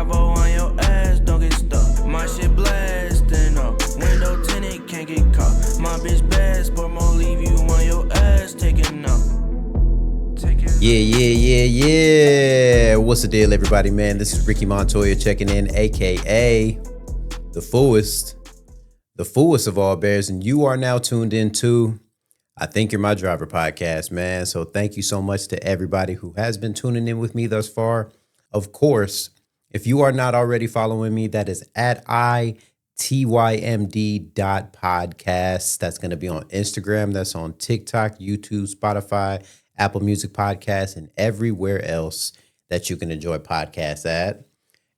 5 on your ass, don't get stuck. My shit blasting up. Window tinted, can't get caught. My bitch bad, but won't leave you on your ass taking up. Yeah. What's the deal, everybody, man? This is Ricky Montoya checking in, aka the foolest of all bears, and you are now tuned into I Think You're My Driver podcast, man. So thank you so much to everybody who has been tuning in with me thus far. Of course, if you are not already following me, that is at ITYMD.podcast. That's going to be on Instagram. That's on TikTok, YouTube, Spotify, Apple Music Podcasts, and everywhere else that you can enjoy podcasts at.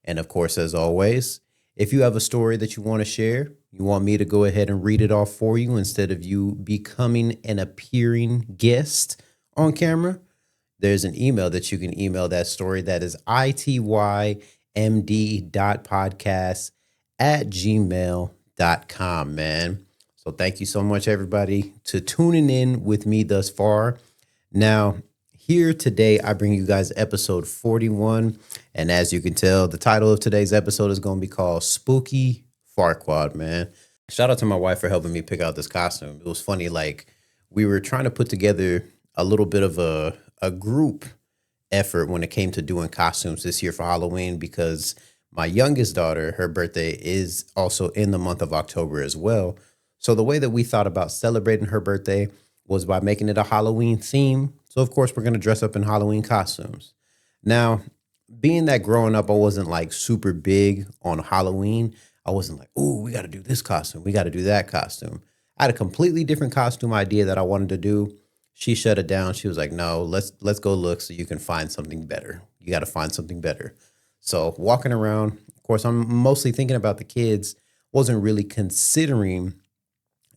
And of course, as always, if you have a story that you want to share, you want me to go ahead and read it off for you instead of you becoming an appearing guest on camera, there's an email that you can email that story. That is itymd.podcast@gmail.com, man. So thank you so much, everybody, to tuning in with me thus far. Now, here today, I bring you guys episode 41. And as you can tell, the title of today's episode is going to be called Spooky Farquad, man. Shout out to my wife for helping me pick out this costume. It was funny, like we were trying to put together a little bit of a group effort when it came to doing costumes this year for Halloween, because my youngest daughter, her birthday is also in the month of October as well. So the way that we thought about celebrating her birthday was by making it a Halloween theme. So of course we're going to dress up in Halloween costumes. Now, being that growing up, I wasn't like super big on Halloween. I wasn't like, oh, we got to do this costume. We got to do that costume. I had a completely different costume idea that I wanted to do. She shut it down. She was like, no, let's go look so you can find something better. You got to find something better. So walking around, of course, I'm mostly thinking about the kids. Wasn't really considering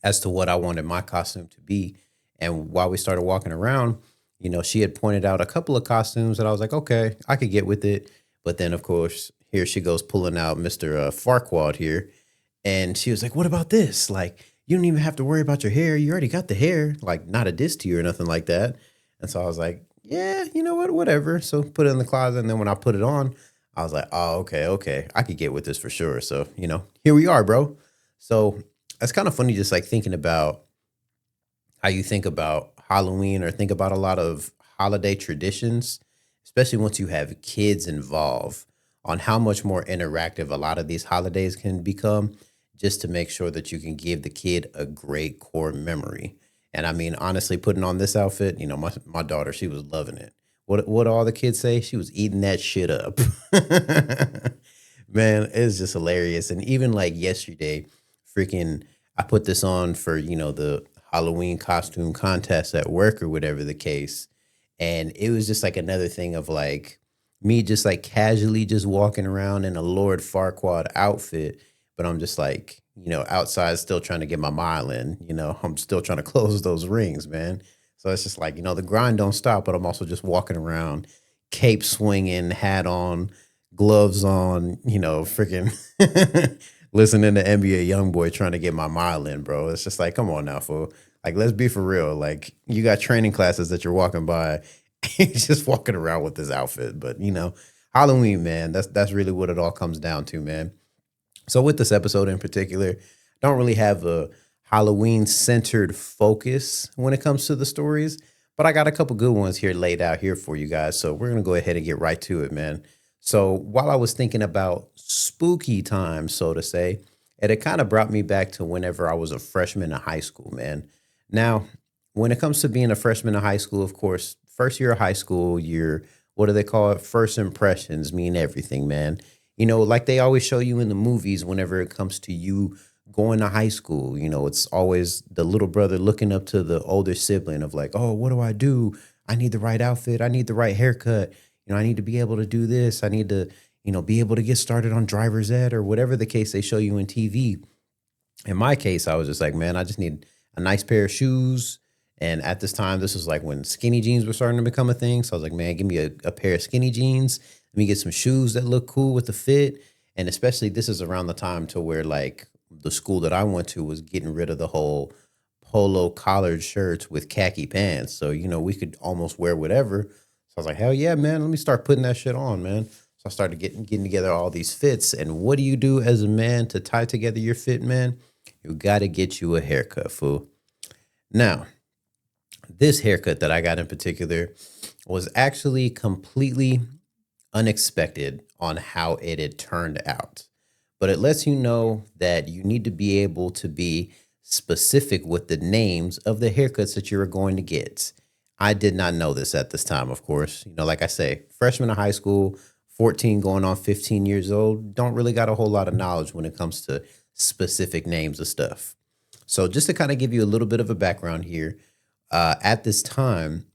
as to what I wanted my costume to be. And while we started walking around, you know, she had pointed out a couple of costumes that I was like, okay, I could get with it. But then, of course, here she goes pulling out Mr. Farquad here. And she was like, what about this? Like, you don't even have to worry about your hair. You already got the hair, like not a diss to you or nothing like that. And so I was like, yeah, you know what, whatever. So put it in the closet. And then when I put it on, I was like, oh, okay. I could get with this for sure. So, you know, here we are, bro. So it's kind of funny just like thinking about how you think about Halloween or think about a lot of holiday traditions, especially once you have kids involved, on how much more interactive a lot of these holidays can become, just to make sure that you can give the kid a great core memory. And I mean, honestly, putting on this outfit, you know, my daughter, she was loving it. What all the kids say? She was eating that shit up. Man, it's just hilarious. And even like yesterday, freaking, I put this on for, you know, the Halloween costume contest at work or whatever the case. And it was just like another thing of like me just like casually just walking around in a Lord Farquad outfit. But I'm just like, you know, outside still trying to get my mile in, you know, I'm still trying to close those rings, man. So it's just like, you know, the grind don't stop, but I'm also just walking around, cape swinging, hat on, gloves on, you know, freaking listening to NBA Youngboy trying to get my mile in, bro. It's just like, come on now, fool. Like, let's be for real. Like, you got training classes that you're walking by, and you're just walking around with this outfit. But, you know, Halloween, man, that's really what it all comes down to, man. So with this episode in particular, I don't really have a Halloween-centered focus when it comes to the stories, but I got a couple good ones here laid out here for you guys. So we're going to go ahead and get right to it, man. So while I was thinking about spooky time, so to say, it kind of brought me back to whenever I was a freshman in high school, man. Now, when it comes to being a freshman in high school, of course, first year of high school, what do they call it? First impressions mean everything, man. You know, like they always show you in the movies whenever it comes to you going to high school, you know, it's always the little brother looking up to the older sibling of like, oh, what do? I need the right outfit. I need the right haircut. You know, I need to be able to do this. I need to, you know, be able to get started on driver's ed or whatever the case they show you in TV. In my case, I was just like, man, I just need a nice pair of shoes. And at this time, this was like when skinny jeans were starting to become a thing. So I was like, man, give me a pair of skinny jeans. Let me get some shoes that look cool with the fit. And especially this is around the time to where like the school that I went to was getting rid of the whole polo collared shirts with khaki pants. So, you know, we could almost wear whatever. So I was like, hell yeah, man, let me start putting that shit on, man. So So I started getting together all these fits. And what do you do as a man to tie together your fit, man? You got to get you a haircut, fool. Now, this haircut that I got in particular was actually completely unexpected on how it had turned out. But it lets you know that you need to be able to be specific with the names of the haircuts that you're going to get. I did not know this at this time, of course. Like I say, freshman of high school, 14 going on 15 years old, don't really got a whole lot of knowledge when it comes to specific names of stuff. So just to kind of give you a little bit of a background here, at this time,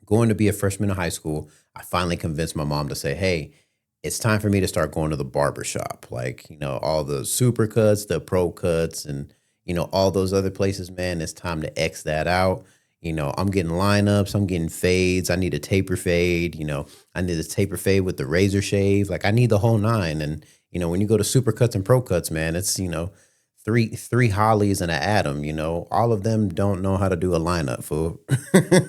going to be a freshman in high school, I finally convinced my mom to say, hey, it's time for me to start going to the barber shop. Like, all the super cuts, the pro cuts, and, all those other places, man, it's time to X that out. I'm getting lineups, I'm getting fades. I need a taper fade. I need a taper fade with the razor shave. Like, I need the whole nine. And, when you go to super cuts and pro cuts, man, it's, three Hollies and an Adam, all of them don't know how to do a lineup, fool.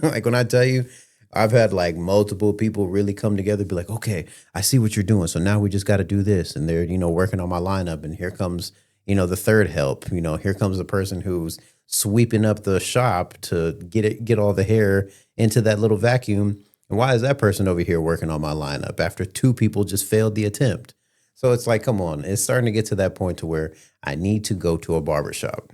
Like, when I tell you, I've had like multiple people really come together, be like, okay, I see what you're doing. So now we just got to do this. And they're, working on my lineup. And here comes, the third help. Here comes the person who's sweeping up the shop to get all the hair into that little vacuum. And why is that person over here working on my lineup after two people just failed the attempt? So it's like, come on, it's starting to get to that point to where I need to go to a barbershop.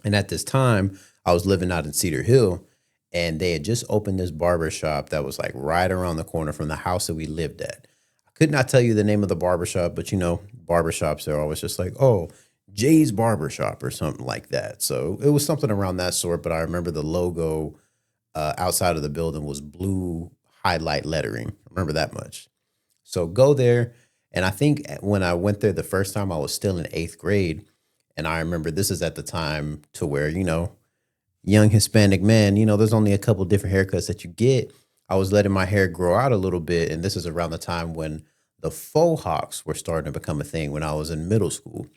And at this time, I was living out in Cedar Hill, and they had just opened this barber shop that was like right around the corner from the house that we lived at. I could not tell you the name of the barbershop, but barbershops are always just like, oh, Jay's Barbershop or something like that. So it was something around that sort, but I remember the logo outside of the building was blue highlight lettering. I remember that much. So go there. And I think when I went there the first time, I was still in 8th grade. And I remember this is at the time to where, young Hispanic man, there's only a couple different haircuts that you get. I was letting my hair grow out a little bit. And this is around the time when the faux hawks were starting to become a thing when I was in middle school.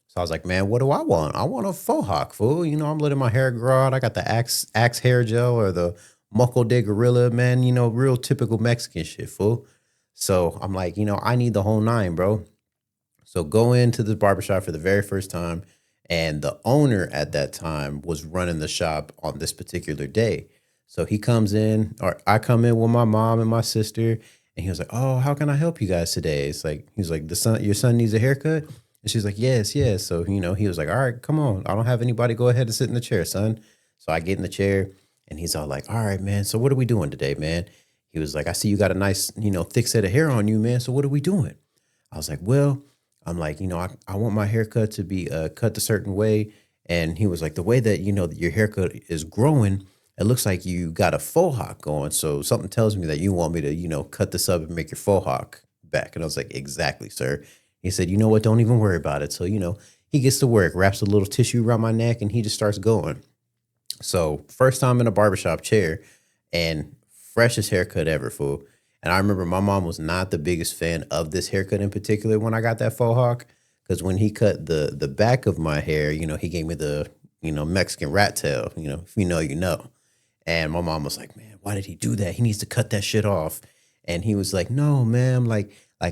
So I was like, man, what do I want? I want a faux hawk, fool. I'm letting my hair grow out. I got the axe hair gel or the Moco de Gorilla, man, real typical Mexican shit, fool. So I'm like, I need the whole nine, bro. So go into the barbershop for the very first time. And the owner at that time was running the shop on this particular day. So he comes in, or I come in with my mom and my sister. And he was like, oh, how can I help you guys today? It's like, he was like, your son needs a haircut? And she's like, yes. So, he was like, all right, come on. I don't have anybody. Go ahead and sit in the chair, son. So I get in the chair and he's all like, all right, man. So what are we doing today, man? He was like, I see you got a nice, thick set of hair on you, man. So what are we doing? I was like, well, I'm like, I want my haircut to be cut a certain way. And he was like, the way that, your haircut is growing, it looks like you got a faux hawk going. So something tells me that you want me to, cut this up and make your faux hawk back. And I was like, exactly, sir. He said, you know what? Don't even worry about it. So, he gets to work, wraps a little tissue around my neck, and he just starts going. So first time in a barbershop chair and freshest haircut ever, fool. And I remember my mom was not the biggest fan of this haircut in particular when I got that faux hawk. Because when he cut the back of my hair, he gave me the, Mexican rat tail, if you know, you know. And my mom was like, man, why did he do that? He needs to cut that shit off. And he was like, no, ma'am, like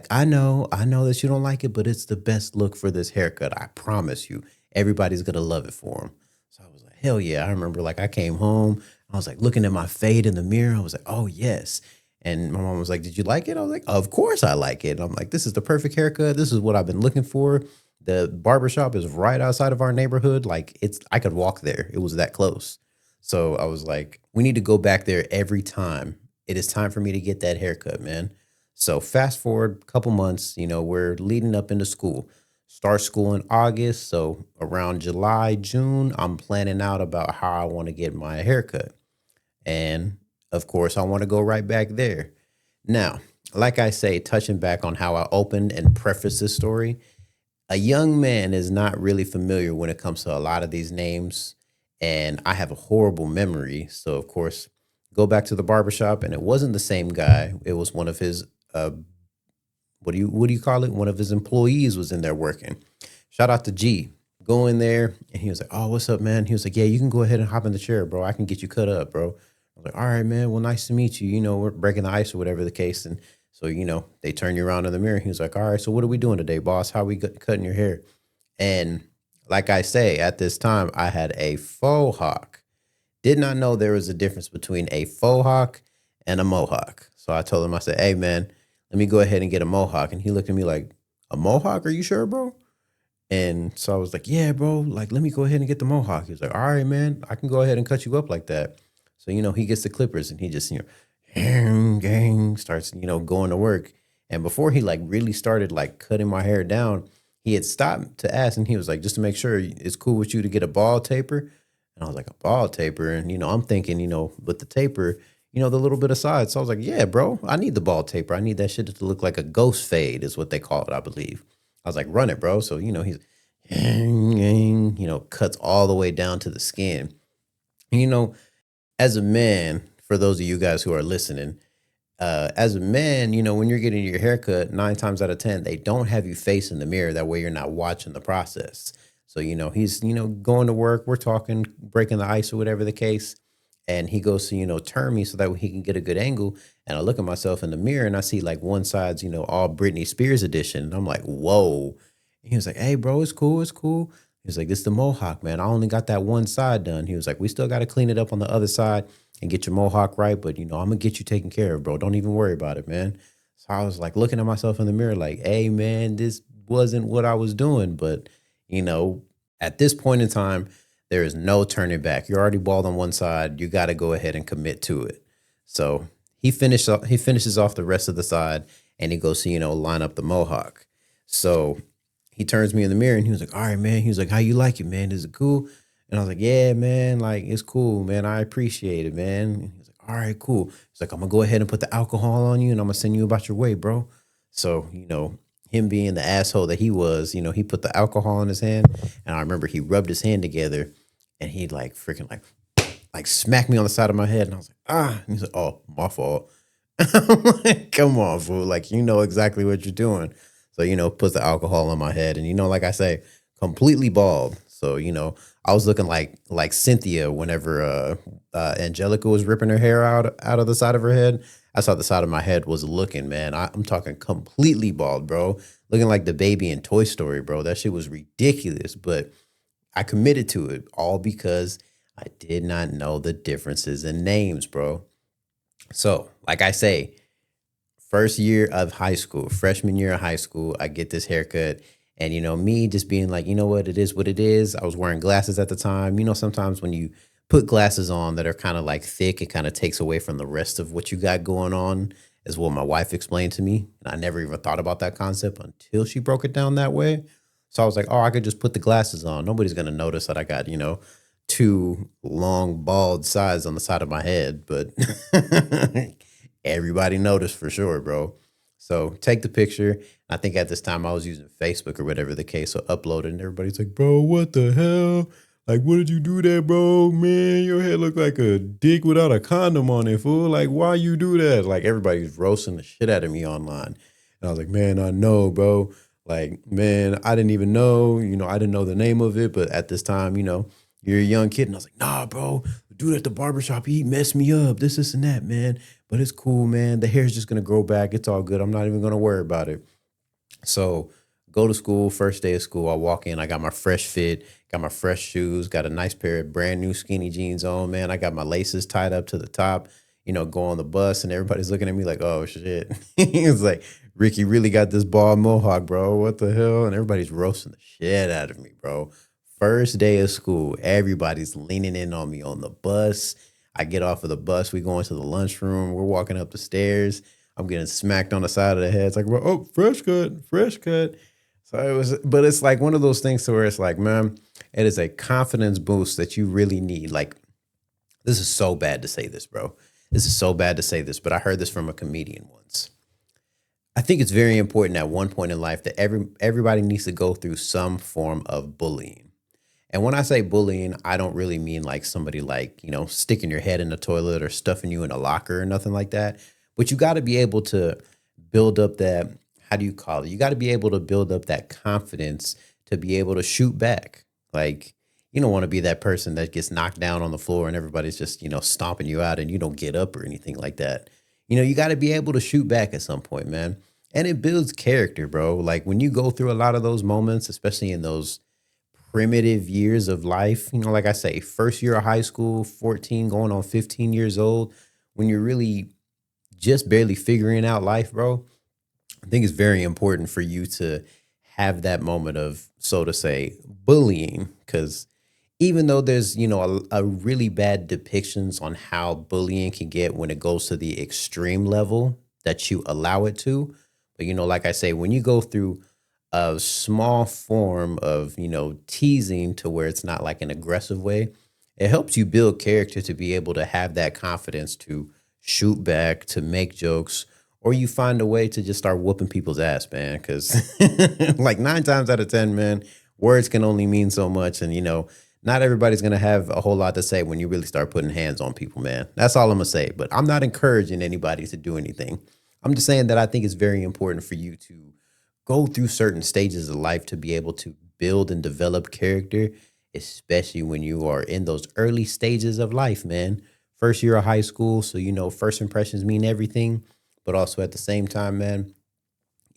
I know that you don't like it, but it's the best look for this haircut. I promise you, everybody's going to love it for him. So I was like, hell yeah. I remember I came home, I was like looking at my fade in the mirror. I was like, oh yes. And my mom was like, did you like it? I was like, of course I like it. And I'm like, this is the perfect haircut. This is what I've been looking for. The barbershop is right outside of our neighborhood. Like I could walk there. It was that close. So I was like, we need to go back there every time. It is time for me to get that haircut, man. So fast forward a couple months, we're leading up into school. Start school in August. So around July, June, I'm planning out about how I want to get my haircut. And of course, I want to go right back there. Now, like I say, touching back on how I opened and prefaced this story, a young man is not really familiar when it comes to a lot of these names. And I have a horrible memory. So, of course, go back to the barbershop, and it wasn't the same guy. It was one of his, what do you call it? One of his employees was in there working. Shout out to G. Go in there, and he was like, oh, what's up, man? He was like, yeah, you can go ahead and hop in the chair, bro. I can get you cut up, bro. I was like, all right, man. Well, nice to meet you. We're breaking the ice or whatever the case. And So, they turn you around in the mirror. He was like, all right, so what are we doing today, boss? How we cutting your hair? And like I say, at this time, I had a faux hawk. Did not know there was a difference between a faux hawk and a mohawk. So I told him, I said, hey, man, let me go ahead and get a mohawk. And he looked at me like, a mohawk? Are you sure, bro? And so I was like, yeah, bro, like, let me go ahead and get the mohawk. He was like, all right, man, I can go ahead and cut you up like that. So, he gets the clippers and he just, gang, starts, going to work. And before he like really started like cutting my hair down, he had stopped to ask and he was like, just to make sure it's cool with you to get a ball taper. And I was like, a ball taper? And, I'm thinking, with the taper, the little bit of side. So I was like, yeah, bro, I need the ball taper. I need that shit to look like a ghost fade is what they call it, I believe. I was like, run it, bro. So, he's, cuts all the way down to the skin. And, as a man, for those of you guys who are listening, as a man, when you're getting your haircut, 9 times out of 10, they don't have you face in the mirror. That way you're not watching the process. So, he's, going to work. We're talking, breaking the ice or whatever the case. And he goes to, turn me so that way he can get a good angle. And I look at myself in the mirror and I see like one side's, all Britney Spears edition. And I'm like, whoa. And he was like, hey, bro, it's cool. It's cool. He was like, this is the mohawk, man. I only got that one side done. He was like, we still got to clean it up on the other side and get your mohawk right. But, I'm going to get you taken care of, bro. Don't even worry about it, man. So I was like looking at myself in the mirror like, hey, man, this wasn't what I was doing. But, at this point in time, there is no turning back. You're already bald on one side. You got to go ahead and commit to it. So he finishes off the rest of the side and he goes to, line up the mohawk. So he turns me in the mirror and he was like, all right, man. He was like, how you like it, man? Is it cool? And I was like, yeah, man, like, it's cool, man. I appreciate it, man. And he was like, all right, cool. He's like, I'm going to go ahead and put the alcohol on you and I'm going to send you about your way, bro. So, him being the asshole that he was, he put the alcohol in his hand. And I remember he rubbed his hand together and he like freaking like smacked me on the side of my head. And I was like, ah. And he's like, oh, my fault. I'm like, come on, fool. Like, you know exactly what you're doing. So, puts the alcohol on my head. And, like I say, completely bald. So, I was looking like Cynthia whenever Angelica was ripping her hair out of the side of her head. That's how the side of my head was looking, man. I'm talking completely bald, bro. Looking like the baby in Toy Story, bro. That shit was ridiculous. But I committed to it all because I did not know the differences in names, bro. So, like I say, first year of high school, freshman year of high school, I get this haircut. And, me just being like, what, it is what it is. I was wearing glasses at the time. Sometimes when you put glasses on that are kind of like thick, it kind of takes away from the rest of what you got going on, is what my wife explained to me. And I never even thought about that concept until she broke it down that way. So I was like, oh, I could just put the glasses on. Nobody's going to notice that I got, 2 long bald sides on the side of my head. But everybody noticed for sure, bro. So take the picture. I think at this time I was using Facebook or whatever the case. So upload it and everybody's like, bro, what the hell? Like, what did you do there, bro? Man, your head looked like a dick without a condom on it, fool. Like, why you do that? Like, everybody's roasting the shit out of me online. And I was like, man, I know, bro. Like, man, I didn't even know, I didn't know the name of it. But at this time, you're a young kid. And I was like, nah, bro, the dude at the barbershop, he messed me up. This and that, man. But it's cool, man. The hair's just going to grow back. It's all good. I'm not even going to worry about it. So go to school, first day of school, I walk in, I got my fresh fit, got my fresh shoes, got a nice pair of brand new skinny jeans on, man. I got my laces tied up to the top, go on the bus and everybody's looking at me like, oh shit. He was like, Ricky really got this bald mohawk, bro. What the hell? And everybody's roasting the shit out of me, bro. First day of school, everybody's leaning in on me on the bus. I get off of the bus, we go into the lunchroom, we're walking up the stairs. I'm getting smacked on the side of the head. It's like, well, oh, fresh cut, fresh cut. So but it's like one of those things to where it's like, man, it is a confidence boost that you really need. Like, this is so bad to say this, bro. This is so bad to say this, but I heard this from a comedian once. I think it's very important at one point in life that everybody needs to go through some form of bullying. And when I say bullying, I don't really mean like somebody like, sticking your head in the toilet or stuffing you in a locker or nothing like that. But you got to be able to build up that, how do you call it? You got to be able to build up that confidence to be able to shoot back. Like, you don't want to be that person that gets knocked down on the floor and everybody's just, stomping you out and you don't get up or anything like that. you got to be able to shoot back at some point, man. And it builds character, bro. Like when you go through a lot of those moments, especially in those primitive years of life, like I say, first year of high school, 14 going on 15 years old, when you're really just barely figuring out life, bro, I think it's very important for you to have that moment of, so to say, bullying. Because even though there's, a really bad depictions on how bullying can get when it goes to the extreme level that you allow it to. But, like I say, when you go through a small form of, teasing to where it's not like an aggressive way, it helps you build character to be able to have that confidence to shoot back, to make jokes, or you find a way to just start whooping people's ass, man. Because like 9 times out of 10, man, words can only mean so much. And, not everybody's going to have a whole lot to say when you really start putting hands on people, man. That's all I'm going to say. But I'm not encouraging anybody to do anything. I'm just saying that I think it's very important for you to go through certain stages of life to be able to build and develop character, especially when you are in those early stages of life, man. First year of high school. So, first impressions mean everything. But also at the same time, man,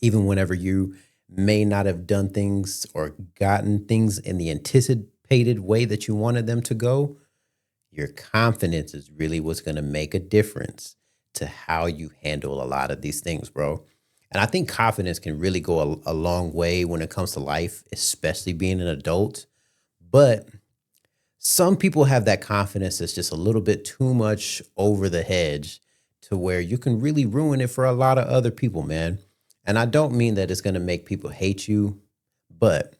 even whenever you may not have done things or gotten things in the anticipated way that you wanted them to go, your confidence is really what's going to make a difference to how you handle a lot of these things, bro. And I think confidence can really go a long way when it comes to life, especially being an adult. But some people have that confidence that's just a little bit too much over the hedge to where you can really ruin it for a lot of other people, man. And I don't mean that it's going to make people hate you, but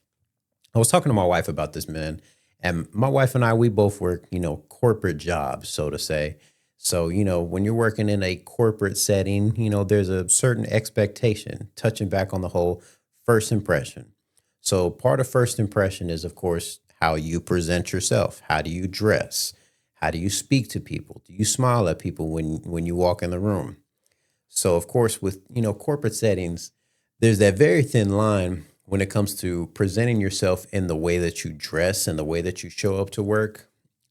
I was talking to my wife about this, man. And my wife and I, we both work, corporate jobs, so to say. So, when you're working in a corporate setting, there's a certain expectation, touching back on the whole first impression. So part of first impression is, of course, how you present yourself. How do you dress? How do you speak to people? Do you smile at people when you walk in the room? So, of course, with, corporate settings, there's that very thin line when it comes to presenting yourself in the way that you dress and the way that you show up to work.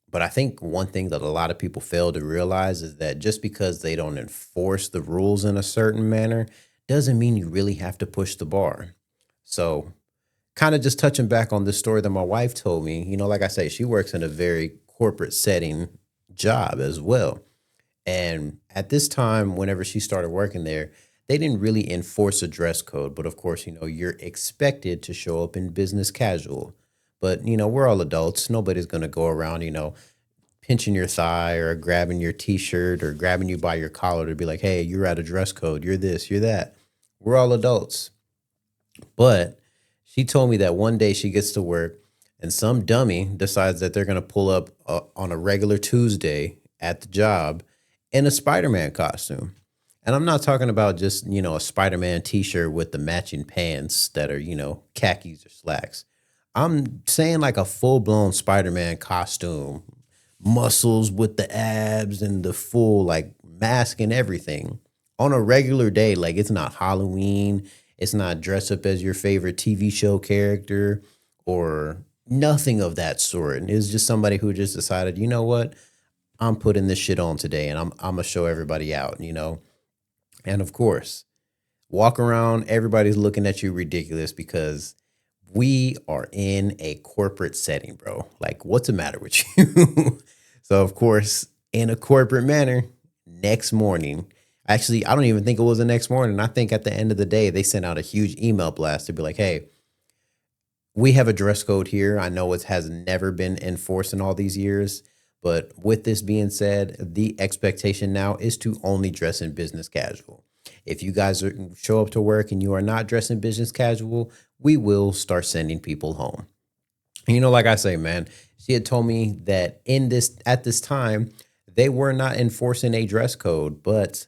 But I think one thing that a lot of people fail to realize is that just because they don't enforce the rules in a certain manner doesn't mean you really have to push the bar. So kind of just touching back on this story that my wife told me, like I say, she works in a very corporate setting job as well. And at this time, whenever she started working there, they didn't really enforce a dress code. But of course, you're expected to show up in business casual. But, we're all adults. Nobody's going to go around, pinching your thigh or grabbing your t-shirt or grabbing you by your collar to be like, hey, you're out of dress code. You're this, you're that. We're all adults. But she told me that one day she gets to work and some dummy decides that they're going to pull up on a regular Tuesday at the job in a Spider-Man costume. And I'm not talking about just, a Spider-Man t-shirt with the matching pants that are, khakis or slacks. I'm saying like a full-blown Spider-Man costume, muscles with the abs and the full like mask and everything on a regular day. Like it's not Halloween. It's not dress up as your favorite TV show character or nothing of that sort. And it's just somebody who just decided, you know what? I'm putting this shit on today and I'm going to show everybody out, And of course, walk around, everybody's looking at you ridiculous because we are in a corporate setting, bro. Like, what's the matter with you? So, of course, in a corporate manner, next morning, actually, I don't even think it was the next morning. I think at the end of the day, they sent out a huge email blast to be like, hey, we have a dress code here. I know it has never been enforced in all these years. But with this being said, the expectation now is to only dress in business casual. If you guys show up to work and you are not dressed in business casual, we will start sending people home. And, like I say, man, she had told me that at this time, they were not enforcing a dress code, but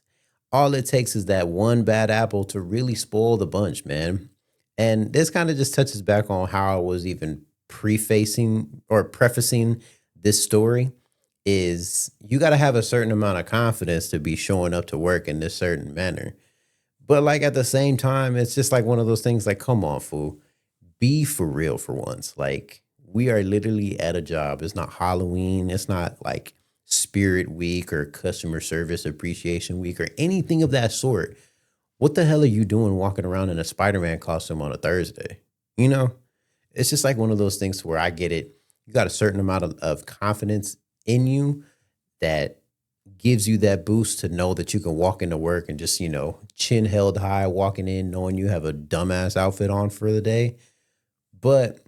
all it takes is that one bad apple to really spoil the bunch, man. And this kind of just touches back on how I was even prefacing or prefacing this story. Is you got to have a certain amount of confidence to be showing up to work in this certain manner. But like at the same time, it's just like one of those things like, come on, fool, be for real for once. Like we are literally at a job. It's not Halloween. It's not like Spirit Week or Customer Service Appreciation Week or anything of that sort, what the hell are you doing walking around in a Spider-Man costume on a Thursday? You know, it's just like one of those things where I get it. You got a certain amount of confidence in you that gives you that boost to know that you can walk into work and just, chin held high, walking in, knowing you have a dumbass outfit on for the day. But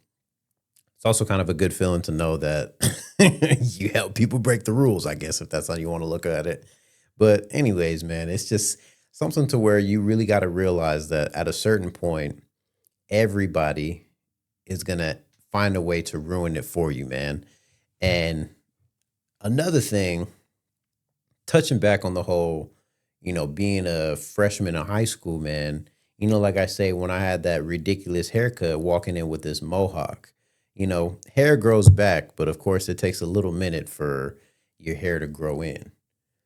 it's also kind of a good feeling to know that you help people break the rules, I guess, if that's how you want to look at it. But anyways, man, it's just something to where you really got to realize that at a certain point, everybody is going to find a way to ruin it for you, man. And another thing, touching back on the whole, being a freshman in high school, man, like I say, when I had that ridiculous haircut walking in with this mohawk, hair grows back, but of course it takes a little minute for your hair to grow in.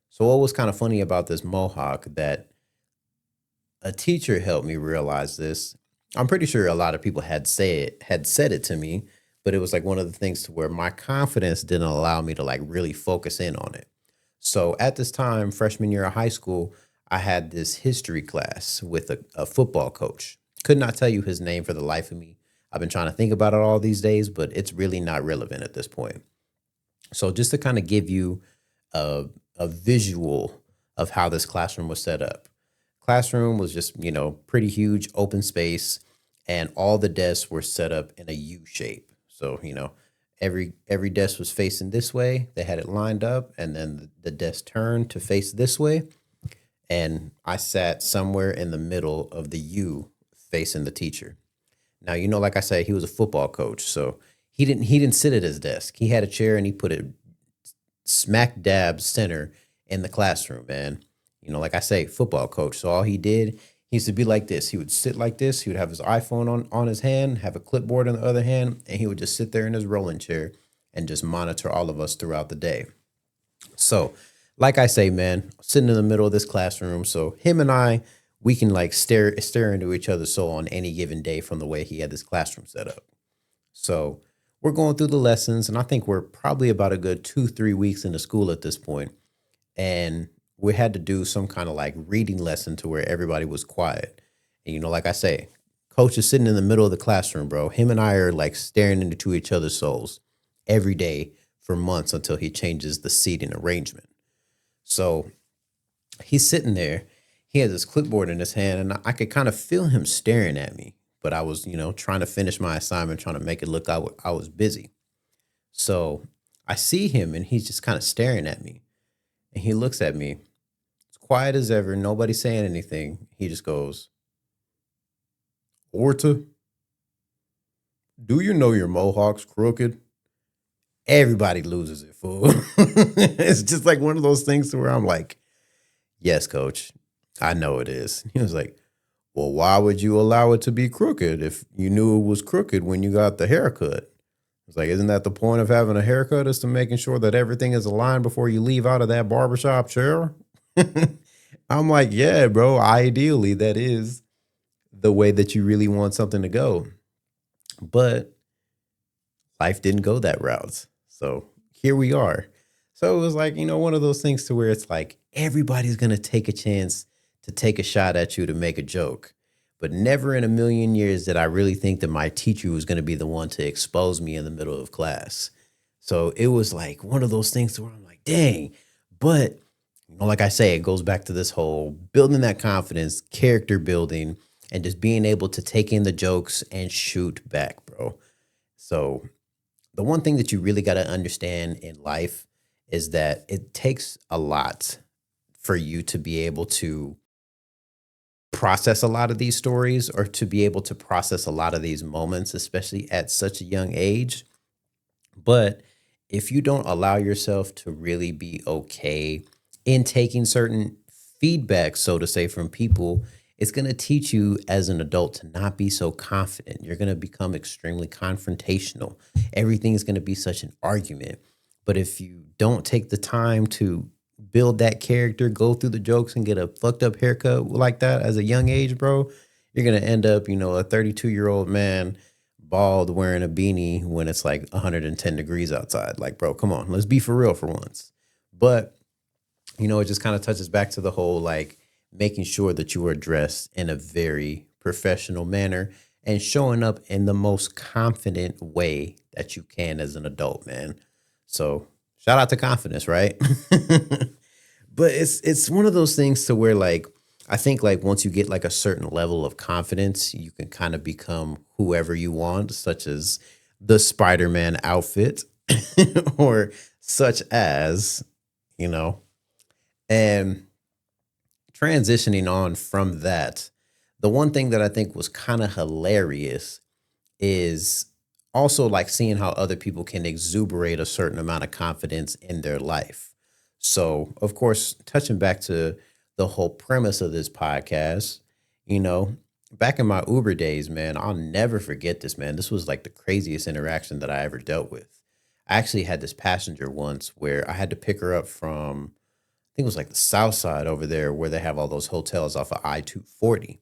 So what was kind of funny about this mohawk that a teacher helped me realize this. I'm pretty sure a lot of people had said it to me, but it was like one of the things to where my confidence didn't allow me to like really focus in on it. So at this time, freshman year of high school, I had this history class with a football coach. Could not tell you his name for the life of me. I've been trying to think about it all these days, but it's really not relevant at this point. So just to kind of give you a visual of how this classroom was set up. Classroom was just, pretty huge open space, and all the desks were set up in a U shape. So, every desk was facing this way. They had it lined up, and then the desk turned to face this way. And I sat somewhere in the middle of the U facing the teacher. Now, like I said, he was a football coach, so he didn't sit at his desk. He had a chair and he put it smack dab center in the classroom, man. Like I say, football coach. So all he did, he used to be like this. He would sit like this. He would have his iPhone on his hand, have a clipboard in the other hand, and he would just sit there in his rolling chair and just monitor all of us throughout the day. So, like I say, man, sitting in the middle of this classroom. So him and I, we can like stare into each other's soul on any given day from the way he had this classroom set up. So we're going through the lessons, and I think we're probably about a good 2-3 weeks into school at this point. And we had to do some kind of like reading lesson to where everybody was quiet. And, like I say, coach is sitting in the middle of the classroom, bro. Him and I are like staring into each other's souls every day for months until he changes the seating arrangement. So he's sitting there. He has his clipboard in his hand, and I could kind of feel him staring at me. But I was, trying to finish my assignment, trying to make it look like I was busy. So I see him, and he's just kind of staring at me. And he looks at me. It's quiet as ever. Nobody saying anything. He just goes, "Orta, do you know your mohawk's crooked?" Everybody loses it, fool. It's just like one of those things to where I'm like, "Yes, coach, I know it is." He was like, "Well, why would you allow it to be crooked if you knew it was crooked when you got the haircut?" It's like, isn't that the point of having a haircut, is to making sure that everything is aligned before you leave out of that barbershop chair? I'm like, yeah, bro, ideally that is the way that you really want something to go. But life didn't go that route. So here we are. So it was like, one of those things to where it's like everybody's going to take a chance to take a shot at you to make a joke. But never in a million years did I really think that my teacher was going to be the one to expose me in the middle of class. So it was like one of those things where I'm like, dang. But, like I say, it goes back to this whole building that confidence, character building, and just being able to take in the jokes and shoot back, bro. So the one thing that you really got to understand in life is that it takes a lot for you to be able to process a lot of these stories, or to be able to process a lot of these moments, especially at such a young age. But if you don't allow yourself to really be okay in taking certain feedback, so to say, from people, it's going to teach you as an adult to not be so confident. You're going to become extremely confrontational. Everything's going to be such an argument. But if you don't take the time to build that character, go through the jokes, and get a fucked up haircut like that as a young age, bro, you're going to end up, a 32-year-old man, bald, wearing a beanie when it's like 110 degrees outside. Like, bro, come on, let's be for real for once. But, it just kind of touches back to the whole like making sure that you are dressed in a very professional manner and showing up in the most confident way that you can as an adult, man. So shout out to confidence, right? But it's one of those things to where like I think like once you get like a certain level of confidence, you can kind of become whoever you want, such as the Spider-Man outfit or such as, you know, and transitioning on from that, the one thing that I think was kind of hilarious is also like seeing how other people can exuberate a certain amount of confidence in their life. So, of course, touching back to the whole premise of this podcast, you know, back in my Uber days, man, I'll never forget this, man. This was like the craziest interaction that I ever dealt with. I actually had this passenger once where I had to pick her up from, I think it was like the South Side over there where they have all those hotels off of I-240.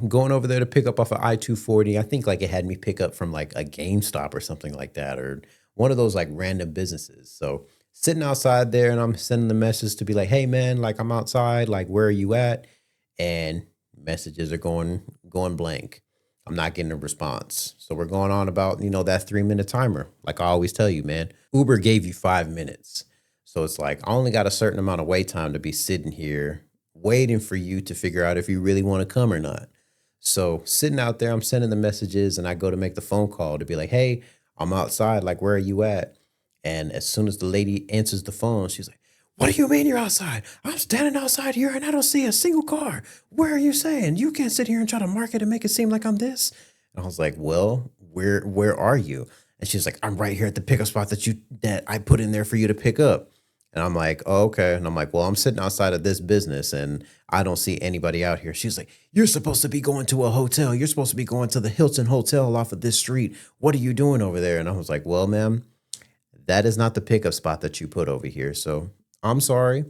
Going over there to pick up off of I-240, I think like it had me pick up from like a GameStop or something like that, or one of those like random businesses. So sitting outside there and I'm sending the message to be like, hey man, like I'm outside, like where are you at? And messages are going blank. I'm not getting a response. So we're going on about, that 3-minute timer. Like I always tell you, man, Uber gave you 5 minutes. So it's like I only got a certain amount of wait time to be sitting here waiting for you to figure out if you really want to come or not. So sitting out there, I'm sending the messages and I go to make the phone call to be like, hey, I'm outside. Like, where are you at? And as soon as the lady answers the phone, she's like, what do you mean you're outside? I'm standing outside here and I don't see a single car. Where are you saying? You can't sit here and try to market and make it seem like I'm this. And I was like, well, where are you? And she's like, I'm right here at the pickup spot that I put in there for you to pick up. And I'm like, oh, okay. And I'm like, well, I'm sitting outside of this business and I don't see anybody out here. She's like, you're supposed to be going to a hotel. You're supposed to be going to the Hilton Hotel off of this street. What are you doing over there? And I was like, well, ma'am, that is not the pickup spot that you put over here. So I'm sorry,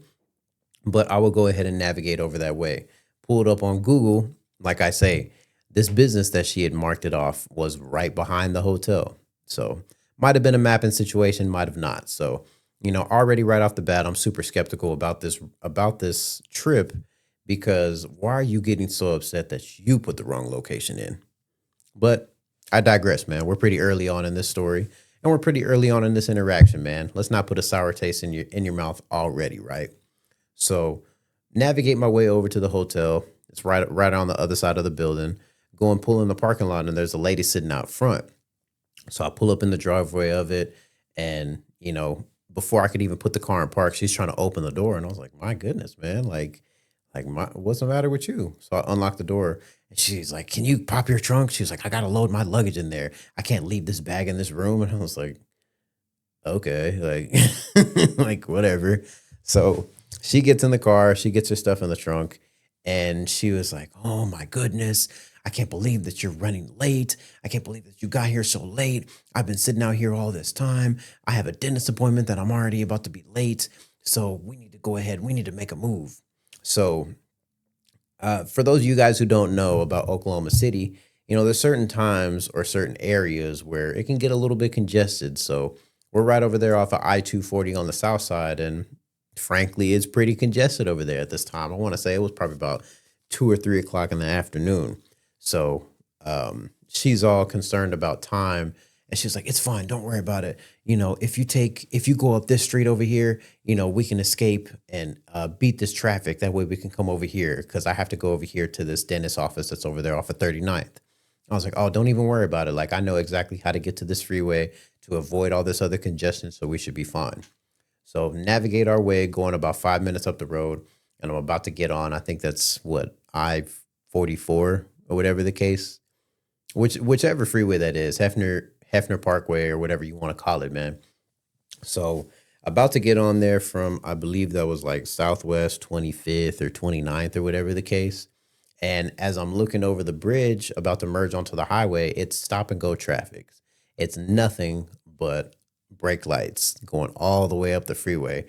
but I will go ahead and navigate over that way. Pulled up on Google. Like I say, this business that she had marked it off was right behind the hotel. So might have been a mapping situation, might have not. So already right off the bat, I'm super skeptical about this trip because why are you getting so upset that you put the wrong location in? But I digress, man. We're pretty early on in this story and we're pretty early on in this interaction, man. Let's not put a sour taste in your mouth already, right? So navigate my way over to the hotel. It's right on the other side of the building. Go and pull in the parking lot and there's a lady sitting out front. So I pull up in the driveway of it and, before I could even put the car in park, she's trying to open the door. And I was like, my goodness, man, what's the matter with you? So I unlocked the door and she's like, can you pop your trunk? She was like, I got to load my luggage in there. I can't leave this bag in this room. And I was like, okay, like, like whatever. So she gets in the car, she gets her stuff in the trunk and she was like, oh my goodness, I can't believe that you're running late. I can't believe that you got here so late. I've been sitting out here all this time. I have a dentist appointment that I'm already about to be late. So we need to go ahead. We need to make a move. So for those of you guys who don't know about Oklahoma City, there's certain times or certain areas where it can get a little bit congested. So we're right over there off of I-240 on the south side. And frankly, it's pretty congested over there at this time. I want to say it was probably about 2 or 3 o'clock in the afternoon. So she's all concerned about time and she's like, it's fine. Don't worry about it. If you go up this street over here, we can escape and beat this traffic. That way we can come over here because I have to go over here to this dentist office that's over there off of 39th. I was like, oh, don't even worry about it. Like I know exactly how to get to this freeway to avoid all this other congestion. So we should be fine. So navigate our way going about 5 minutes up the road and I'm about to get on. I think that's what I-44 or whatever the case, whichever freeway that is, Hefner Parkway or whatever you want to call it, man. So about to get on there from, I believe that was like Southwest 25th or 29th or whatever the case. And as I'm looking over the bridge about to merge onto the highway, it's stop and go traffic. It's nothing but brake lights going all the way up the freeway.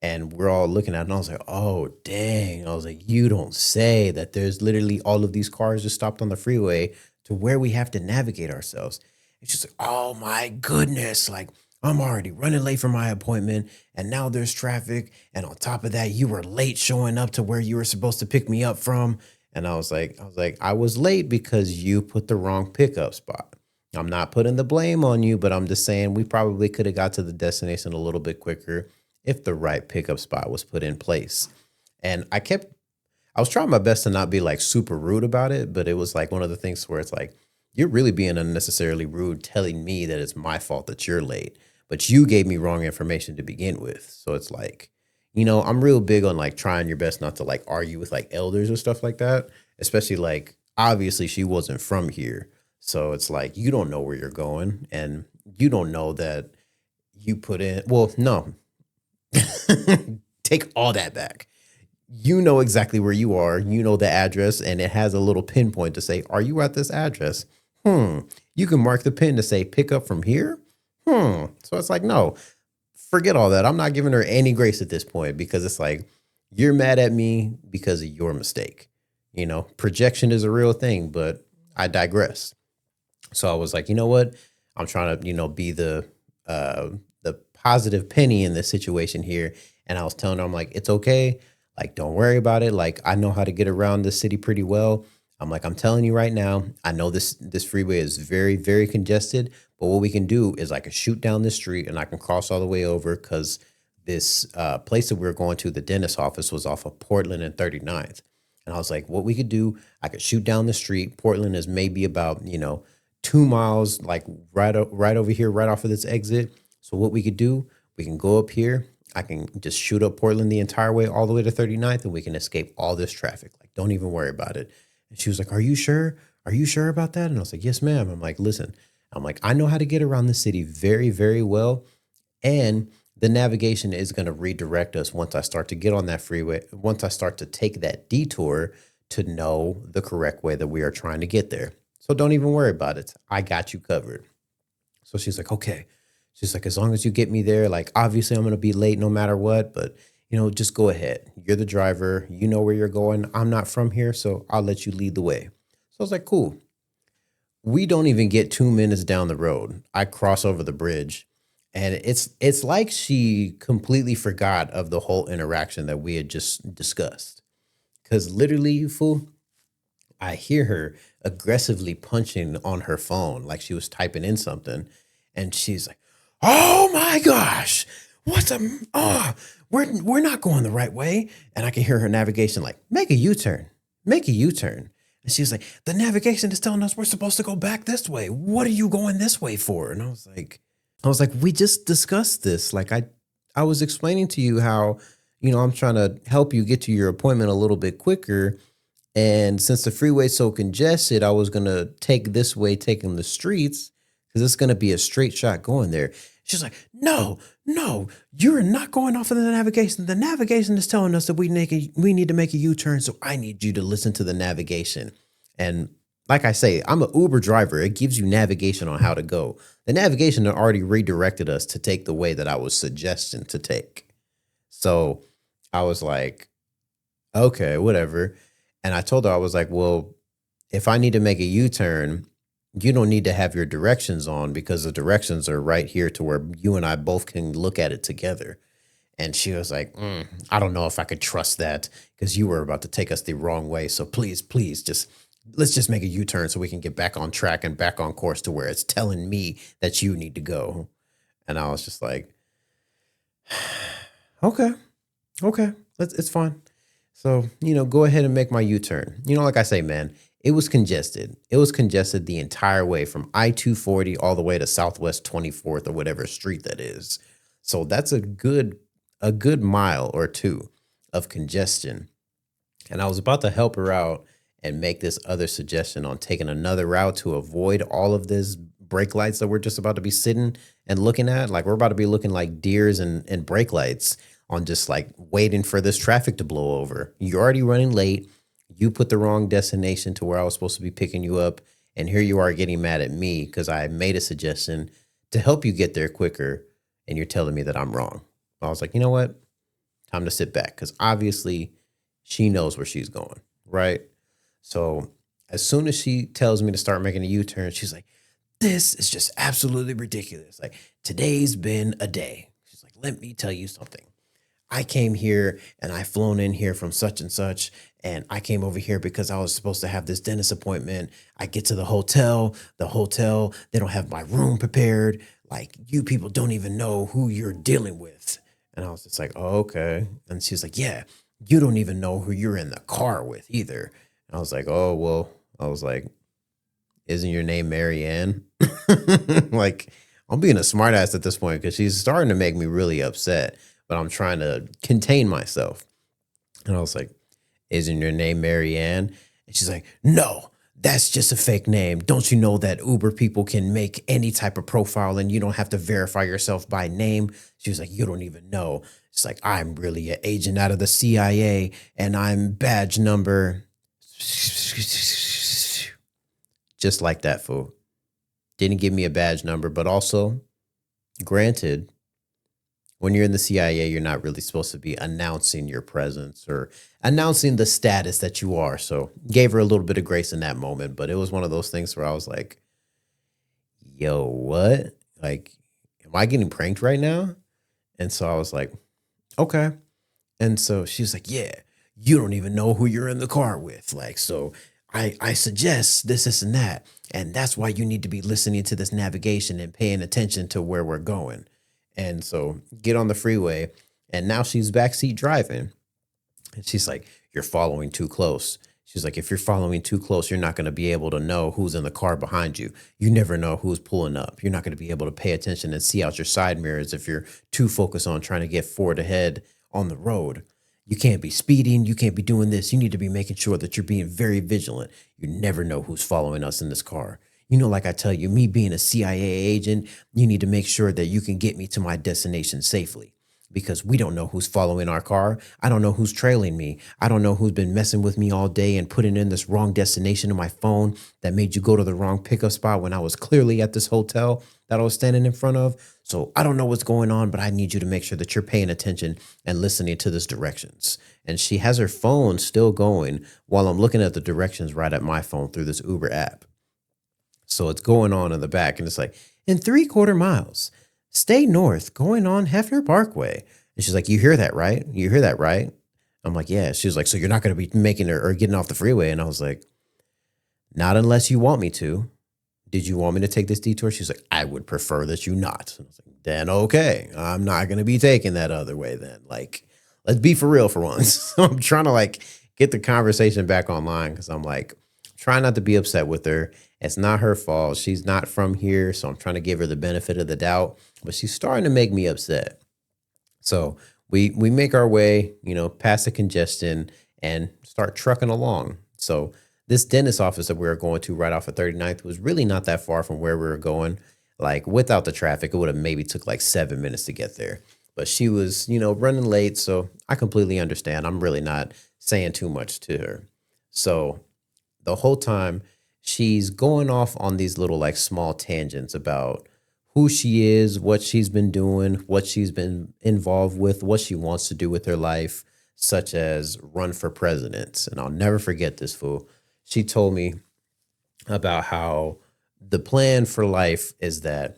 And we're all looking at it, and I was like, oh, dang. I was like, you don't say that there's literally all of these cars just stopped on the freeway to where we have to navigate ourselves. It's just like, oh, my goodness. Like, I'm already running late for my appointment. And now there's traffic. And on top of that, you were late showing up to where you were supposed to pick me up from. And I was late because you put the wrong pickup spot. I'm not putting the blame on you, but I'm just saying we probably could have got to the destination a little bit quicker if the right pickup spot was put in place. And I was trying my best to not be like super rude about it, but it was like one of the things where it's like, you're really being unnecessarily rude telling me that it's my fault that you're late, but you gave me wrong information to begin with. So it's like, I'm real big on like trying your best not to like argue with like elders or stuff like that, especially like obviously she wasn't from here. So it's like, you don't know where you're going and you don't know that you put in, well, no, take all that back. You know exactly where you are. You know the address, and it has a little pinpoint to say, are you at this address? You can mark the pin to say pick up from here. So it's like, no, forget all that. I'm not giving her any grace at this point because it's like, you're mad at me because of your mistake. Projection is a real thing, but I digress. So I was like, you know what? I'm trying to, be the positive penny in this situation here. And I was telling her, I'm like, it's okay. Like, don't worry about it. Like, I know how to get around the city pretty well. I'm like, I'm telling you right now, I know this freeway is very, very congested, but what we can do is I can shoot down this street and I can cross all the way over because this place that we were going to, the dentist office, was off of Portland and 39th. And I was like, what we could do, I could shoot down the street. Portland is maybe about, 2 miles, like right over here, right off of this exit. So what we could do, we can go up here. I can just shoot up Portland the entire way all the way to 39th and we can escape all this traffic. Like, don't even worry about it. And she was like, are you sure? Are you sure about that? And I was like, yes, ma'am. I'm like, listen, I know how to get around the city very, very well. And the navigation is going to redirect us once I start to get on that freeway, once I start to take that detour to know the correct way that we are trying to get there. So don't even worry about it. I got you covered. So she's like, okay. She's like, as long as you get me there, like, obviously I'm going to be late no matter what, but, just go ahead. You're the driver. You know where you're going. I'm not from here, so I'll let you lead the way. So I was like, cool. We don't even get 2 minutes down the road. I cross over the bridge and it's like she completely forgot of the whole interaction that we had just discussed. Because literally, fool, I hear her aggressively punching on her phone like she was typing in something. And she's like, oh my gosh, we're not going the right way. And I can hear her navigation like, make a U-turn. And she's like, the navigation is telling us we're supposed to go back this way. What are you going this way for? And I was like, we just discussed this. Like I was explaining to you how, I'm trying to help you get to your appointment a little bit quicker. And since the freeway's so congested, I was going to take this way, taking the streets, because it's going to be a straight shot going there. She's like, no, you're not going off of the navigation. The navigation is telling us that we need to make a U-turn. So I need you to listen to the navigation. And like I say, I'm an Uber driver. It gives you navigation on how to go. The navigation had already redirected us to take the way that I was suggesting to take. So I was like, okay, whatever. And I told her, I was like, well, if I need to make a U-turn, you don't need to have your directions on because the directions are right here to where you and I both can look at it together. And she was like, I don't know if I could trust that because you were about to take us the wrong way. So please, let's just make a U-turn so we can get back on track and back on course to where it's telling me that you need to go. And I was just like, okay, it's fine. So, go ahead and make my U-turn. Like I say, man, it was congested. It was congested the entire way from I-240 all the way to Southwest 24th or whatever street that is. So that's a good mile or two of congestion. And I was about to help her out and make this other suggestion on taking another route to avoid all of this brake lights that we're just about to be sitting and looking at. Like we're about to be looking like deers and brake lights on just like waiting for this traffic to blow over. You're already running late. You put the wrong destination to where I was supposed to be picking you up. And here you are getting mad at me because I made a suggestion to help you get there quicker. And you're telling me that I'm wrong. I was like, you know what? Time to sit back because obviously she knows where she's going, right? So as soon as she tells me to start making a U-turn, she's like, this is just absolutely ridiculous. Like, today's been a day. She's like, let me tell you something. I came here and I flown in here from such and such. And I came over here because I was supposed to have this dentist appointment. I get to the hotel, they don't have my room prepared. Like, you people don't even know who you're dealing with. And I was just like, oh, okay. And she's like, yeah, you don't even know who you're in the car with either. And I was like, oh, well, I was like, isn't your name Marianne? Like, I'm being a smartass at this point because she's starting to make me really upset, but I'm trying to contain myself. And I was like, isn't your name Marianne? And she's like, no, that's just a fake name. Don't you know that Uber people can make any type of profile and you don't have to verify yourself by name? She was like, you don't even know. It's like, I'm really an agent out of the CIA and I'm badge number. Just like that, fool. Didn't give me a badge number, but also, granted, when you're in the CIA, you're not really supposed to be announcing your presence or announcing the status that you are. So gave her a little bit of grace in that moment, but it was one of those things where I was like, yo, what? Like, am I getting pranked right now? And so I was like, okay. And so she was like, yeah, you don't even know who you're in the car with. Like, so I suggest this, and that. And that's why you need to be listening to this navigation and paying attention to where we're going. And so get on the freeway. And now she's backseat driving. And she's like, you're following too close. She's like, if you're following too close, you're not going to be able to know who's in the car behind you. You never know who's pulling up. You're not going to be able to pay attention and see out your side mirrors if you're too focused on trying to get forward ahead on the road. You can't be speeding. You can't be doing this. You need to be making sure that you're being very vigilant. You never know who's following us in this car. You know, like I tell you, me being a CIA agent, you need to make sure that you can get me to my destination safely because we don't know who's following our car. I don't know who's trailing me. I don't know who's been messing with me all day and putting in this wrong destination in my phone that made you go to the wrong pickup spot when I was clearly at this hotel that I was standing in front of. So I don't know what's going on, but I need you to make sure that you're paying attention and listening to this directions. And she has her phone still going while I'm looking at the directions right at my phone through this Uber app. So it's going on in the back and it's like, in 3/4 miles, stay north, going on Hefner Parkway. And she's like, you hear that, right? You hear that, right? I'm like, yeah. She was like, so you're not going to be making or getting off the freeway. And I was like, not unless you want me to. Did you want me to take this detour? She's like, I would prefer that you not. And I was like, then okay, I'm not going to be taking that other way then. Like, let's be for real for once. So I'm trying to like get the conversation back online because I'm like, trying not to be upset with her. It's not her fault. She's not from here. So I'm trying to give her the benefit of the doubt, but she's starting to make me upset. So we make our way, past the congestion and start trucking along. So this dentist office that we were going to right off of 39th was really not that far from where we were going. Like without the traffic, it would have maybe took like 7 minutes to get there. But she was, running late. So I completely understand. I'm really not saying too much to her. So the whole time she's going off on these little like small tangents about who she is, what she's been doing, what she's been involved with, what she wants to do with her life, such as run for president. And I'll never forget this fool. She told me about how the plan for life is that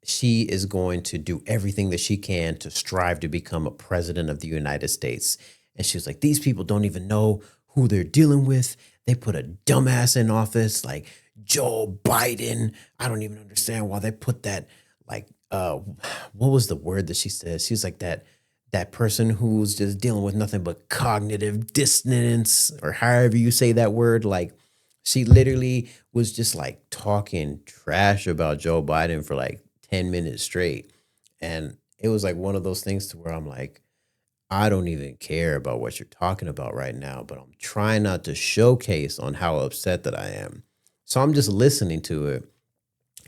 she is going to do everything that she can to strive to become a president of the United States. And she was like, these people don't even know who they're dealing with. They put a dumbass in office like Joe Biden. I don't even understand why they put that, like, what was the word that she said? She was like that person who's just dealing with nothing but cognitive dissonance, or however you say that word. Like, she literally was just like talking trash about Joe Biden for like 10 minutes straight. And it was like one of those things to where I'm like, I don't even care about what you're talking about right now, but I'm trying not to showcase on how upset that I am. So I'm just listening to it.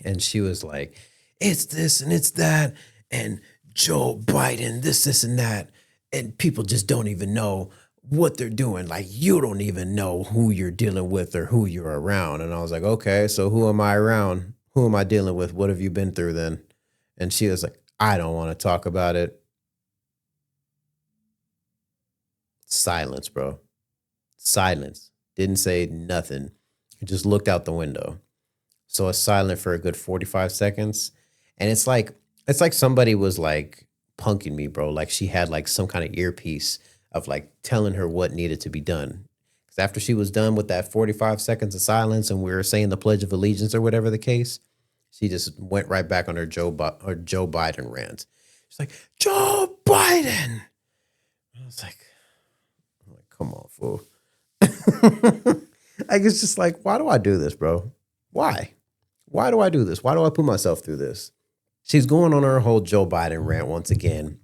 And she was like, it's this and it's that. And Joe Biden, this and that. And people just don't even know what they're doing. Like, you don't even know who you're dealing with or who you're around. And I was like, okay, so who am I around? Who am I dealing with? What have you been through then? And she was like, I don't want to talk about it. Silence, bro. Silence. Didn't say nothing. Just looked out the window. So it's silent for a good 45 seconds. And it's like somebody was like punking me, bro. Like she had like some kind of earpiece of like telling her what needed to be done. Because after she was done with that 45 seconds of silence and we were saying the Pledge of Allegiance or whatever the case, she just went right back on her Joe Biden rant. She's like, Joe Biden. I was like, come on, fool. Like, it's just like, why do I do this, bro? Why? Why do I do this? Why do I put myself through this? She's going on her whole Joe Biden rant once again.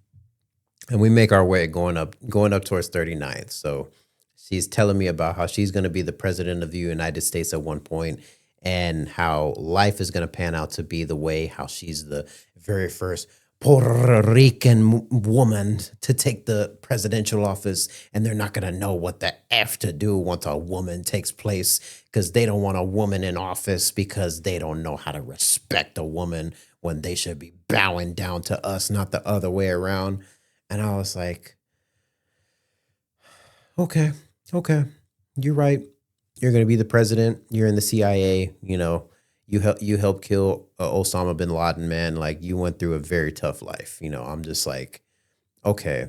And we make our way going up towards 39th. So she's telling me about how she's going to be the president of the United States at one point and how life is going to pan out to be the way how she's the very first Puerto Rican woman to take the presidential office, and they're not going to know what the F to do once a woman takes place because they don't want a woman in office because they don't know how to respect a woman when they should be bowing down to us, not the other way around. And I was like, okay, okay, you're right. You're going to be the president. You're in the CIA. You helped kill Osama bin Laden, man. Like you went through a very tough life. I'm just like, okay.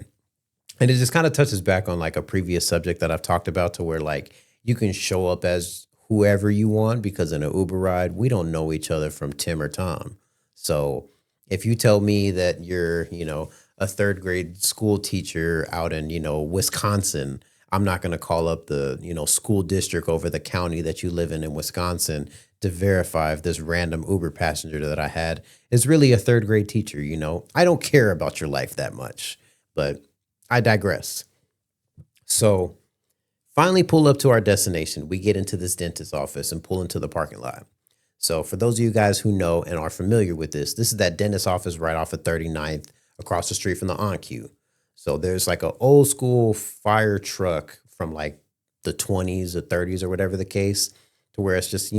And it just kind of touches back on like a previous subject that I've talked about to where like you can show up as whoever you want because in an Uber ride, we don't know each other from Tim or Tom. So if you tell me that you're, a third grade school teacher out in, Wisconsin, I'm not going to call up the, school district over the county that you live in Wisconsin to verify if this random Uber passenger that I had is really a third grade teacher. I don't care about your life that much, but I digress. So finally pull up to our destination. We get into this dentist's office and pull into the parking lot. So for those of you guys who know and are familiar with this is that dentist office right off of 39th across the street from the OnQ. So there's like an old school fire truck from like the 20s or 30s or whatever the case, to where it's just,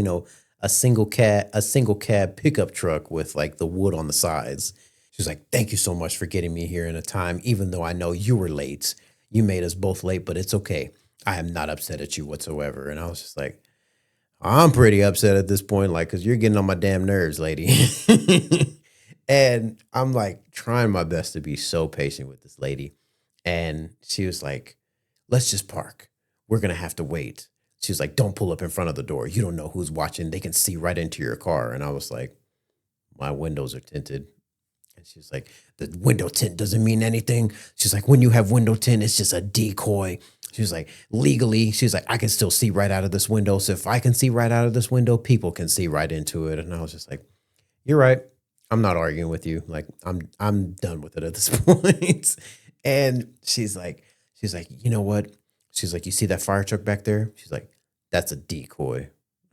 a single cab pickup truck with like the wood on the sides. She's like, thank you so much for getting me here in a time, even though I know you were late. You made us both late, but it's okay. I am not upset at you whatsoever. And I was just like, I'm pretty upset at this point, like, because you're getting on my damn nerves, lady. And I'm like trying my best to be so patient with this lady. And she was like, let's just park. We're going to have to wait. She was like, don't pull up in front of the door. You don't know who's watching. They can see right into your car. And I was like, my windows are tinted. And she was like, the window tint doesn't mean anything. She's like, when you have window tint, it's just a decoy. She was like, legally, she's like, I can still see right out of this window. So if I can see right out of this window, people can see right into it. And I was just like, you're right. I'm not arguing with you. Like, I'm done with it at this point. And she's like, you know what? She's like, you see that fire truck back there? She's like, that's a decoy.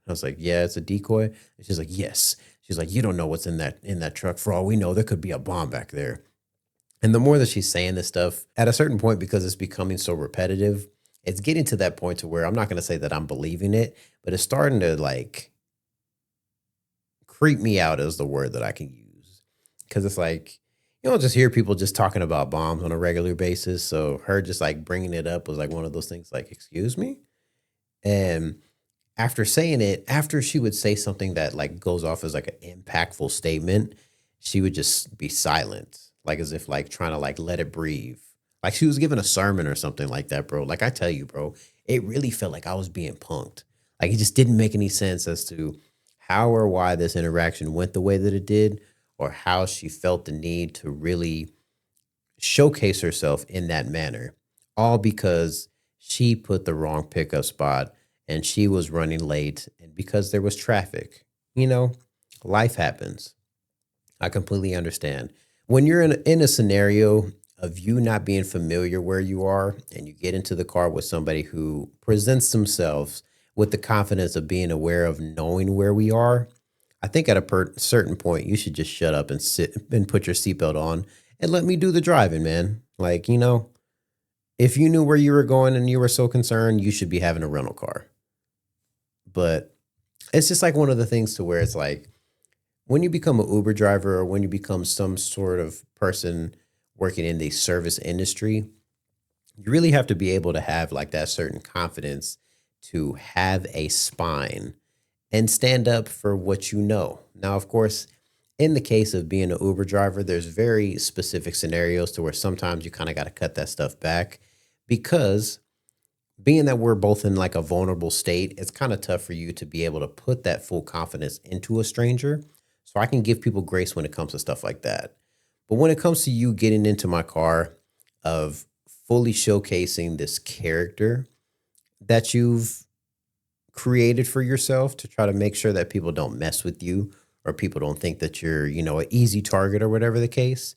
I was like, yeah, it's a decoy. And she's like, yes. She's like, you don't know what's in that truck. For all we know, there could be a bomb back there. And the more that she's saying this stuff, at a certain point, because it's becoming so repetitive, it's getting to that point to where I'm not going to say that I'm believing it, but it's starting to like creep me out is the word that I can use. Because it's like, just hear people just talking about bombs on a regular basis. So her just like bringing it up was like one of those things like, excuse me? And after saying it, after she would say something that like goes off as like an impactful statement, she would just be silent, like as if like trying to like let it breathe. Like she was giving a sermon or something like that, bro. Like I tell you, bro, it really felt like I was being punked. Like it just didn't make any sense as to how or why this interaction went the way that it did, or how she felt the need to really showcase herself in that manner, all because she put the wrong pickup spot and she was running late and because there was traffic. Life happens. I completely understand. When you're in a scenario of you not being familiar where you are and you get into the car with somebody who presents themselves with the confidence of being aware of knowing where we are, I think at a certain point, you should just shut up and sit and put your seatbelt on and let me do the driving, man. Like, if you knew where you were going and you were so concerned, you should be having a rental car. But it's just like one of the things to where it's like when you become an Uber driver or when you become some sort of person working in the service industry, you really have to be able to have like that certain confidence to have a spine and stand up for what you know. Now, of course, in the case of being an Uber driver, there's very specific scenarios to where sometimes you kind of got to cut that stuff back because being that we're both in like a vulnerable state, it's kind of tough for you to be able to put that full confidence into a stranger. So I can give people grace when it comes to stuff like that. But when it comes to you getting into my car, of fully showcasing this character that you've created for yourself to try to make sure that people don't mess with you or people don't think that you're, an easy target or whatever the case.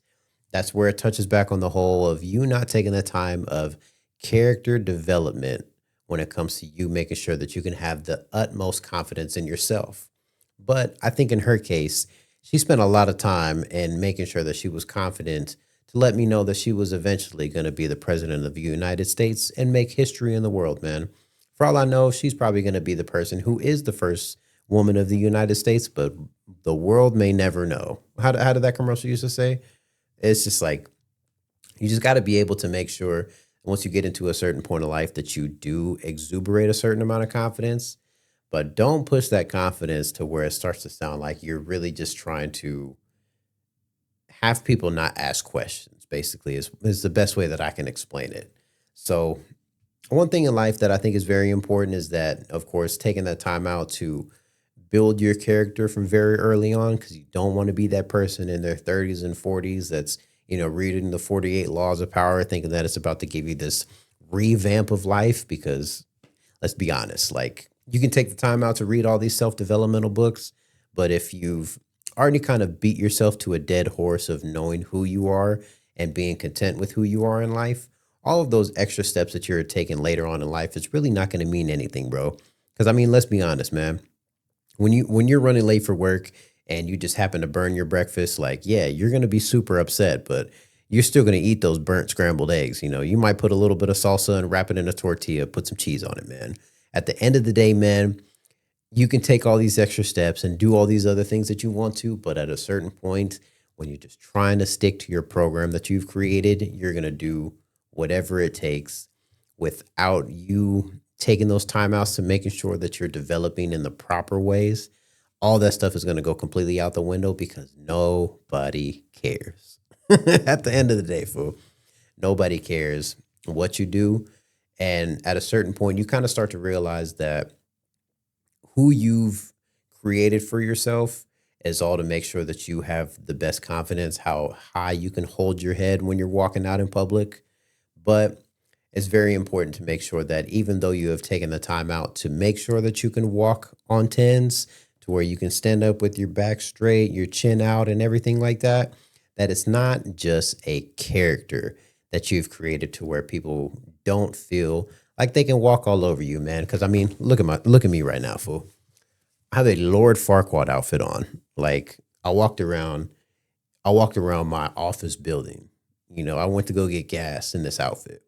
That's where it touches back on the whole of you not taking the time of character development when it comes to you making sure that you can have the utmost confidence in yourself. But I think in her case, she spent a lot of time in making sure that she was confident to let me know that she was eventually going to be the president of the United States and make history in the world, man. For all I know, she's probably going to be the person who is the first woman of the United States, but the world may never know. How did that commercial used to say? It's just like, you just got to be able to make sure once you get into a certain point of life that you do exuberate a certain amount of confidence, but don't push that confidence to where it starts to sound like you're really just trying to have people not ask questions, basically, is the best way that I can explain it. So one thing in life that I think is very important is that, of course, taking that time out to build your character from very early on, because you don't want to be that person in their 30s and 40s that's, reading the 48 laws of power, thinking that it's about to give you this revamp of life. Because let's be honest, like, you can take the time out to read all these self-developmental books, but if you've already kind of beat yourself to a dead horse of knowing who you are and being content with who you are in life, all of those extra steps that you're taking later on in life is really not going to mean anything, bro. Because I mean, let's be honest, man. When you're running late for work and you just happen to burn your breakfast, like, yeah, you're going to be super upset, but you're still going to eat those burnt scrambled eggs. You might put a little bit of salsa and wrap it in a tortilla, put some cheese on it, man. At the end of the day, man, you can take all these extra steps and do all these other things that you want to, but at a certain point, when you're just trying to stick to your program that you've created, you're going to do whatever it takes without you taking those timeouts to making sure that you're developing in the proper ways. All that stuff is going to go completely out the window because nobody cares. At the end of the day, fool, nobody cares what you do. And at a certain point, you kind of start to realize that who you've created for yourself is all to make sure that you have the best confidence, how high you can hold your head when you're walking out in public. But it's very important to make sure that even though you have taken the time out to make sure that you can walk on tens, to where you can stand up with your back straight, your chin out, and everything like that, that it's not just a character that you've created to where people don't feel like they can walk all over you, man. Because I mean, look at me right now, fool. I have a Lord Farquad outfit on. Like, I walked around my office building. I went to go get gas in this outfit.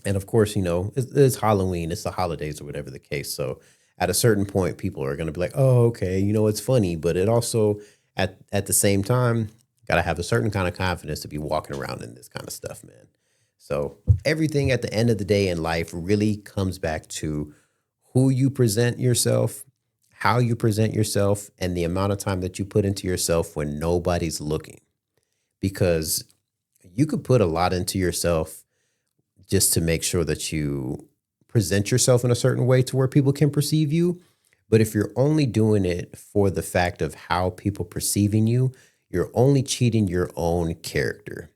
And of course, it's Halloween, it's the holidays or whatever the case. So at a certain point, people are going to be like, oh, okay, it's funny. But it also, at the same time, got to have a certain kind of confidence to be walking around in this kind of stuff, man. So everything at the end of the day in life really comes back to who you present yourself, how you present yourself, and the amount of time that you put into yourself when nobody's looking. Because you could put a lot into yourself just to make sure that you present yourself in a certain way to where people can perceive you. But if you're only doing it for the fact of how people perceiving you, you're only cheating your own character.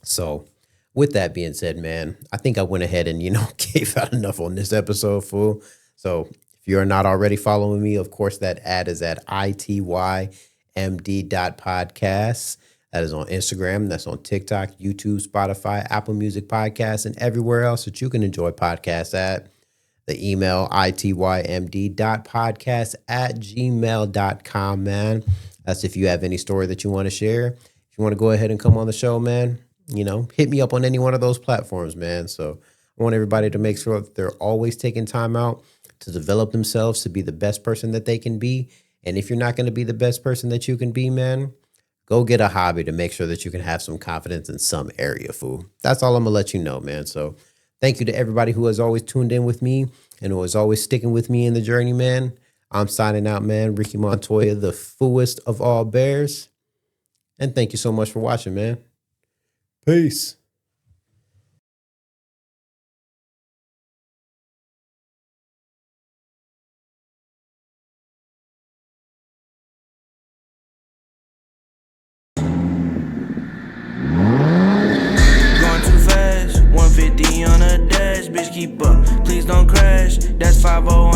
So with that being said, man, I think I went ahead and, gave out enough on this episode, fool. So if you are not already following me, of course, that ad is at itymd.podcast. That is on Instagram. That's on TikTok, YouTube, Spotify, Apple Music Podcasts, and everywhere else that you can enjoy podcasts at. The email, itymd.podcast@gmail.com, man. That's if you have any story that you want to share. If you want to go ahead and come on the show, man, hit me up on any one of those platforms, man. So I want everybody to make sure that they're always taking time out to develop themselves to be the best person that they can be. And if you're not going to be the best person that you can be, man, go get a hobby to make sure that you can have some confidence in some area, fool. That's all I'm going to let you know, man. So thank you to everybody who has always tuned in with me and who is always sticking with me in the journey, man. I'm signing out, man. Ricky Montoya, the fooest of all bears. And thank you so much for watching, man. Peace. Going too fast, 150 on a dash, bitch keep up, please don't crash. That's 50